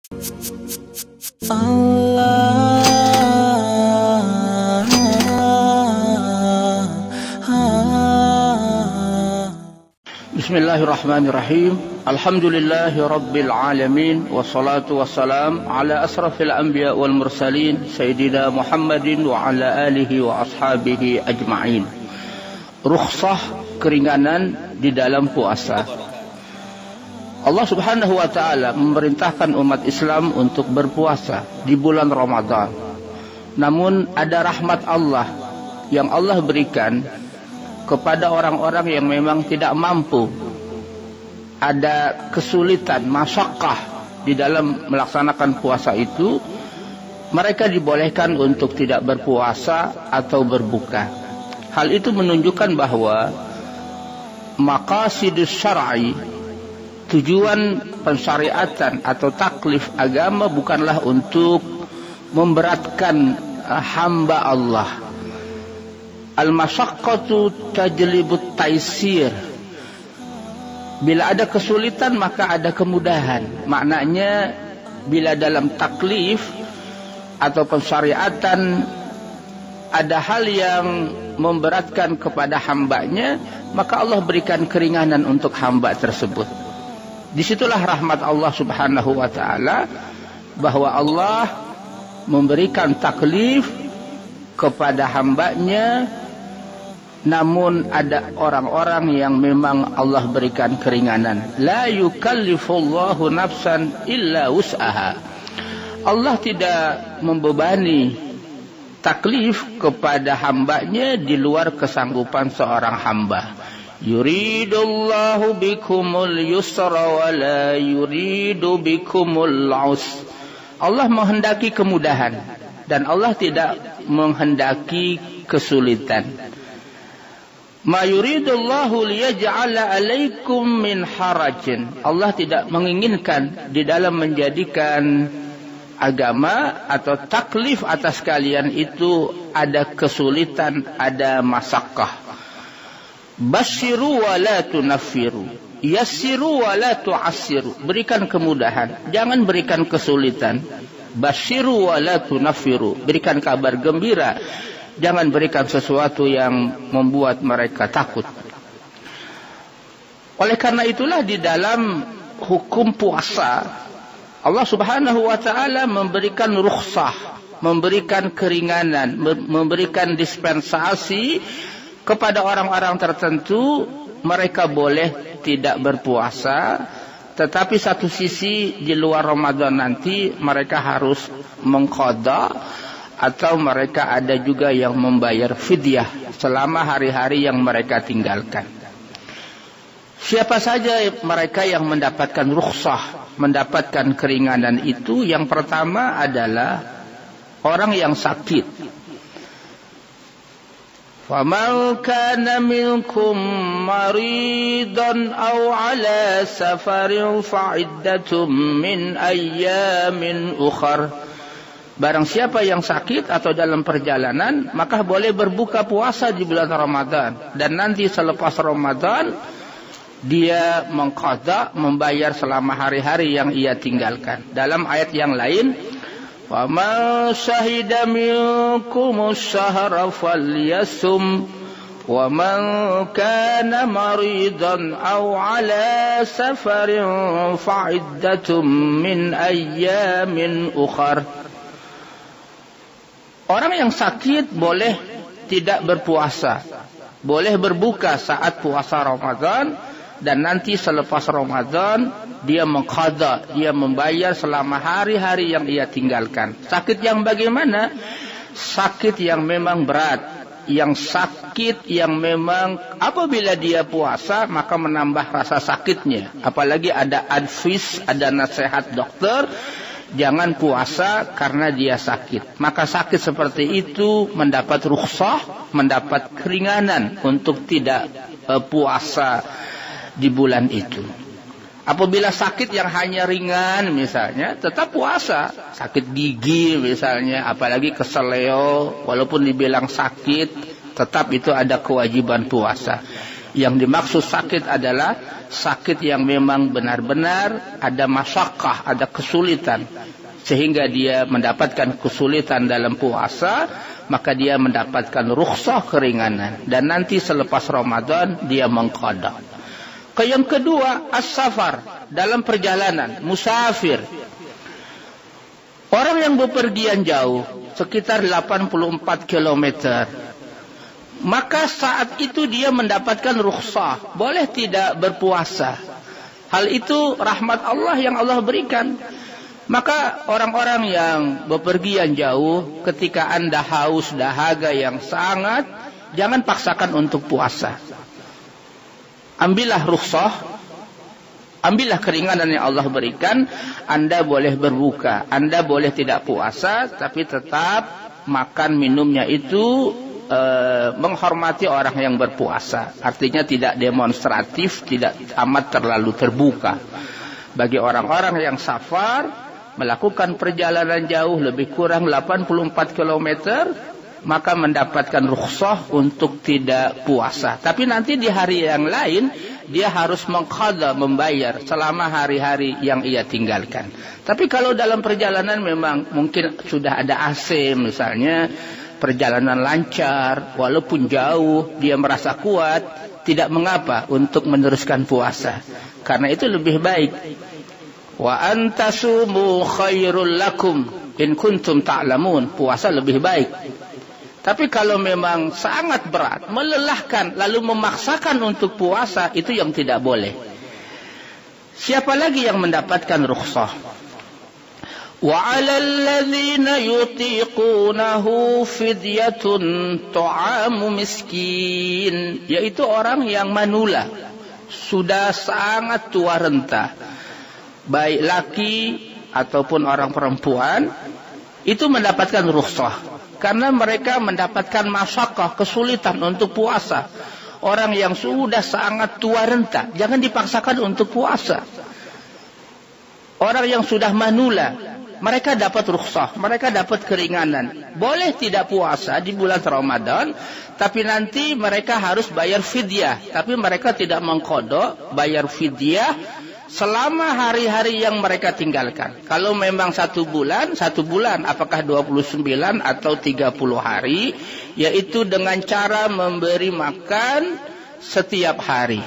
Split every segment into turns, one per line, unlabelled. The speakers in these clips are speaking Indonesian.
Bismillahirrahmanirrahim. Alhamdulillahi rabbil alamin. Wassalatu wassalam ala asrafil anbiya wal mursalin Sayyidina Muhammadin wa ala alihi wa ashabihi ajma'in. Rukhsah, keringanan di dalam puasa. Allah subhanahu wa ta'ala memerintahkan umat Islam untuk berpuasa di bulan Ramadan. Namun ada rahmat Allah yang Allah berikan kepada orang-orang yang memang tidak mampu, ada kesulitan, masyaqqah di dalam melaksanakan puasa itu, mereka dibolehkan untuk tidak berpuasa atau berbuka. Hal itu menunjukkan bahwa maqasidus syar'i, tujuan pensyariatan atau taklif agama bukanlah untuk memberatkan hamba Allah. Al-masyaqqatu tajlibut taisir. Bila ada kesulitan maka ada kemudahan. Maknanya bila dalam taklif atau pensyariatan ada hal yang memberatkan kepada hambanya, maka Allah berikan keringanan untuk hamba tersebut. Disitulah rahmat Allah subhanahu wa ta'ala, bahwa Allah memberikan taklif kepada hambanya. Namun ada orang-orang yang memang Allah berikan keringanan. La yukallifullahu nafsan illa wus'aha. Allah tidak membebani taklif kepada hambanya di luar kesanggupan seorang hamba. Yuridullahu bikumul yusra wa la yuridu bikumul usra. Allah menghendaki kemudahan dan Allah tidak menghendaki kesulitan. Ma yuridullahu liyaj'ala 'alaikum min harajin. Allah tidak menginginkan di dalam menjadikan agama atau taklif atas kalian itu ada kesulitan, ada masyaqqah. Basyiru wa la tunaffiru. Yassiru wa la tu'assiru. Berikan kemudahan, jangan berikan kesulitan. Basyiru wa la tunaffiru. Berikan kabar gembira, jangan berikan sesuatu yang membuat mereka takut. Oleh karena itulah di dalam hukum puasa, Allah subhanahu wa ta'ala memberikan rukhsah, memberikan keringanan, memberikan dispensasi kepada orang-orang tertentu. Mereka boleh tidak berpuasa, tetapi satu sisi di luar Ramadan nanti mereka harus mengqadha, atau mereka ada juga yang membayar fidyah selama hari-hari yang mereka tinggalkan. Siapa saja mereka yang mendapatkan rukhsah, mendapatkan keringanan itu? Yang pertama adalah orang yang sakit. Faman kana minkum maridan aw ala safarin fa'iddatum min ayyamin ukhar. Barang siapa yang sakit atau dalam perjalanan, maka boleh berbuka puasa di bulan Ramadan. Dan nanti selepas Ramadan, dia mengqadha, membayar selama hari-hari yang ia tinggalkan. Dalam ayat yang lain, وَمَنْ شَهِدَ مِنْكُمُ الشَّهْرَ فَلْيَصُمْ وَمَنْ كَانَ مَرِيضًا أَوْ عَلَى سَفَرٍ فَعِدَّةٌ مِنْ أَيَّامٍ أُخَرَ. Orang yang sakit boleh tidak berpuasa, boleh berbuka saat puasa Ramadan, dan nanti selepas Ramadan dia mengqadha, dia membayar selama hari-hari yang ia tinggalkan. Sakit yang bagaimana? Sakit yang memang berat, yang sakit yang memang apabila dia puasa maka menambah rasa sakitnya. Apalagi ada advice, ada nasihat dokter, jangan puasa karena dia sakit. Maka sakit seperti itu mendapat rukhsah, mendapat keringanan untuk tidak puasa di bulan itu. Apabila sakit yang hanya ringan misalnya, tetap puasa. Sakit gigi misalnya, apalagi keseleo, walaupun dibilang sakit, tetap itu ada kewajiban puasa. Yang dimaksud sakit adalah sakit yang memang benar-benar ada masyakkah, ada kesulitan, sehingga dia mendapatkan kesulitan dalam puasa, maka dia mendapatkan rukhsah keringanan, dan nanti selepas Ramadan dia mengqada. Yang kedua, as-safar, dalam perjalanan, musafir. Orang yang bepergian jauh, sekitar 84 kilometer, maka saat itu dia mendapatkan rukhsah, boleh tidak berpuasa. Hal itu rahmat Allah yang Allah berikan. Maka orang-orang yang bepergian jauh, ketika Anda haus dahaga yang sangat, jangan paksakan untuk puasa. Ambillah rukhsah, ambillah keringanan yang Allah berikan. Anda boleh berbuka, Anda boleh tidak puasa, tapi tetap makan minumnya itu menghormati orang yang berpuasa. Artinya tidak demonstratif, tidak amat terlalu terbuka. Bagi orang-orang yang safar, melakukan perjalanan jauh lebih kurang 84 km, maka mendapatkan rukhsah untuk tidak puasa. Tapi nanti di hari yang lain dia harus mengqada, membayar selama hari-hari yang ia tinggalkan. Tapi kalau dalam perjalanan memang mungkin sudah ada AC misalnya, perjalanan lancar, walaupun jauh, dia merasa kuat, tidak mengapa untuk meneruskan puasa. Karena itu lebih baik. Wa antasumu khairul lakum in kuntum ta'lamun. Puasa lebih baik. Tapi kalau memang sangat berat, melelahkan, lalu memaksakan untuk puasa, itu yang tidak boleh. Siapa lagi yang mendapatkan rukhsah? وَعَلَى الَّذِينَ يُطِيقُونَهُ فِدْيَةٌ طَعَامُ مِسْكِينٍ, yaitu orang yang manula, sudah sangat tua renta, baik laki ataupun orang perempuan, itu mendapatkan rukhsah. Karena mereka mendapatkan masyakkah, kesulitan untuk puasa. Orang yang sudah sangat tua renta, jangan dipaksakan untuk puasa. Orang yang sudah manula, mereka dapat rukhsah, mereka dapat keringanan. Boleh tidak puasa di bulan Ramadan, tapi nanti mereka harus bayar fidyah. Tapi mereka tidak mengqada, bayar fidyah selama hari-hari yang mereka tinggalkan. Kalau memang satu bulan, apakah 29 atau 30 hari, yaitu dengan cara memberi makan setiap hari.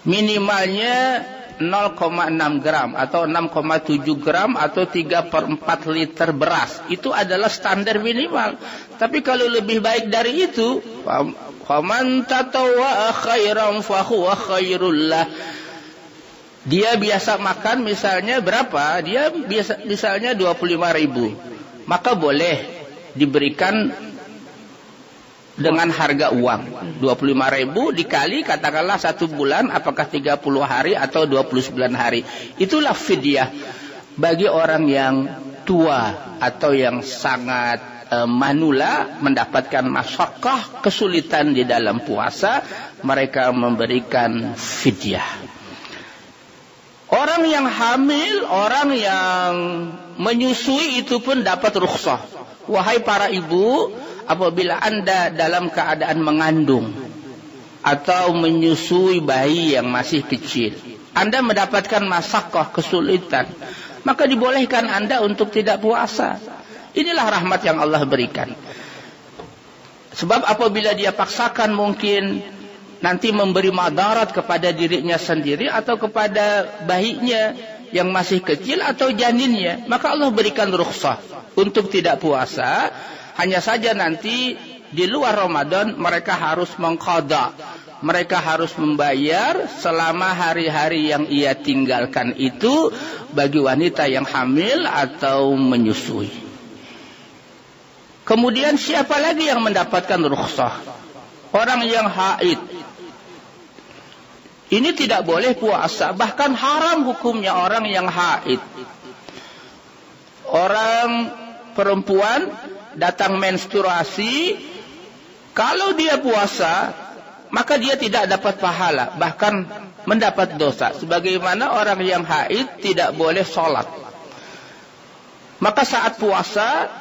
Minimalnya 0,6 gram atau 6,7 gram atau 3/4 liter beras. Itu adalah standar minimal. Tapi kalau lebih baik dari itu, faman tatawwa khairan fahuwa khairul lah. Dia biasa makan misalnya berapa? Dia biasa misalnya 25.000. Maka boleh diberikan dengan harga uang 25.000 dikali katakanlah 1 bulan, apakah 30 hari atau 29 hari. Itulah fidyah bagi orang yang tua atau yang sangat manula, mendapatkan masyakkah, kesulitan di dalam puasa, mereka memberikan fidyah. Orang yang hamil, orang yang menyusui itu pun dapat rukhsah. Wahai para ibu, apabila Anda dalam keadaan mengandung atau menyusui bayi yang masih kecil, Anda mendapatkan masyakkah, kesulitan, maka dibolehkan Anda untuk tidak puasa. Inilah rahmat yang Allah berikan. Sebab apabila dia paksakan, mungkin nanti memberi madarat kepada dirinya sendiri atau kepada bayinya yang masih kecil atau janinnya, maka Allah berikan rukhsah untuk tidak puasa. Hanya saja nanti di luar Ramadan mereka harus mengqada, mereka harus membayar selama hari-hari yang ia tinggalkan itu bagi wanita yang hamil atau menyusui. Kemudian siapa lagi yang mendapatkan rukhsah? Orang yang haid. Ini tidak boleh puasa, bahkan haram hukumnya orang yang haid. Orang perempuan datang menstruasi, kalau dia puasa, maka dia tidak dapat pahala, bahkan mendapat dosa. Sebagaimana orang yang haid tidak boleh sholat. Maka saat puasa,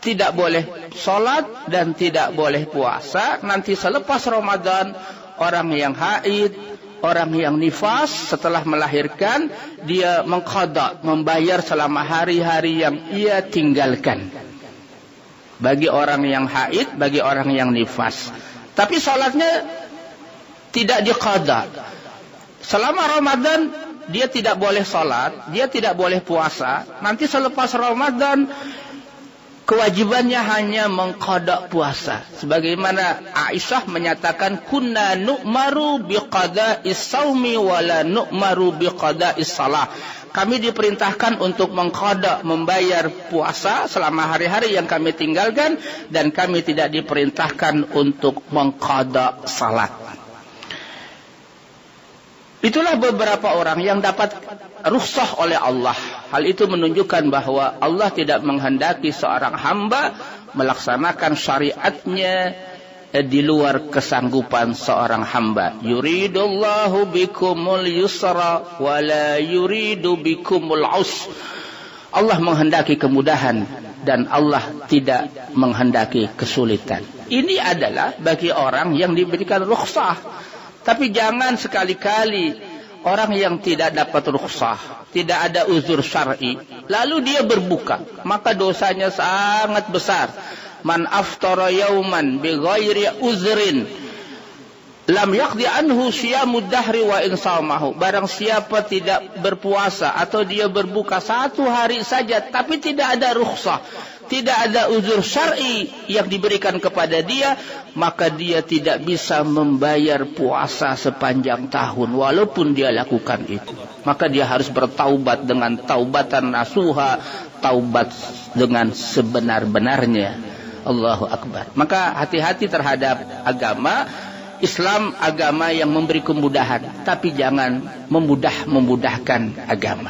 tidak boleh sholat dan tidak boleh puasa. Nanti selepas Ramadan, orang yang haid, orang yang nifas setelah melahirkan, dia mengqada, membayar selama hari-hari yang ia tinggalkan. Bagi orang yang haid, bagi orang yang nifas. Tapi salatnya tidak diqada. Selama Ramadan dia tidak boleh salat, dia tidak boleh puasa. Nanti selepas Ramadan kewajibannya hanya mengqada puasa. Sebagaimana Aisyah menyatakan, kunna nu'maru biqada'is saumi wa la nu'maru biqada'is salah. Kami diperintahkan untuk mengqada, membayar puasa selama hari-hari yang kami tinggalkan, dan kami tidak diperintahkan untuk mengqada salat. Itulah beberapa orang yang dapat rukhsah oleh Allah. Hal itu menunjukkan bahwa Allah tidak menghendaki seorang hamba melaksanakan syariatnya di luar kesanggupan seorang hamba. Yuridullahu bikumul yusra wa la yuridu bikumul usra. Allah menghendaki kemudahan dan Allah tidak menghendaki kesulitan. Ini adalah bagi orang yang diberikan rukhsah. Tapi jangan sekali-kali orang yang tidak dapat rukhsah, tidak ada uzur syar'i, lalu dia berbuka, maka dosanya sangat besar. Man aftara yauman bighairi uzrin lam yaqdi anhu siyamud dahri wa in shamahu. Barang siapa tidak berpuasa atau dia berbuka satu hari saja tapi tidak ada rukhsah, tidak ada uzur syar'i yang diberikan kepada dia, maka dia tidak bisa membayar puasa sepanjang tahun walaupun dia lakukan itu. Maka dia harus bertaubat dengan taubatan nasuha, taubat dengan sebenar-benarnya. Allahu Akbar. Maka hati-hati terhadap agama. Islam agama yang memberi kemudahan, tapi jangan memudahkan agama.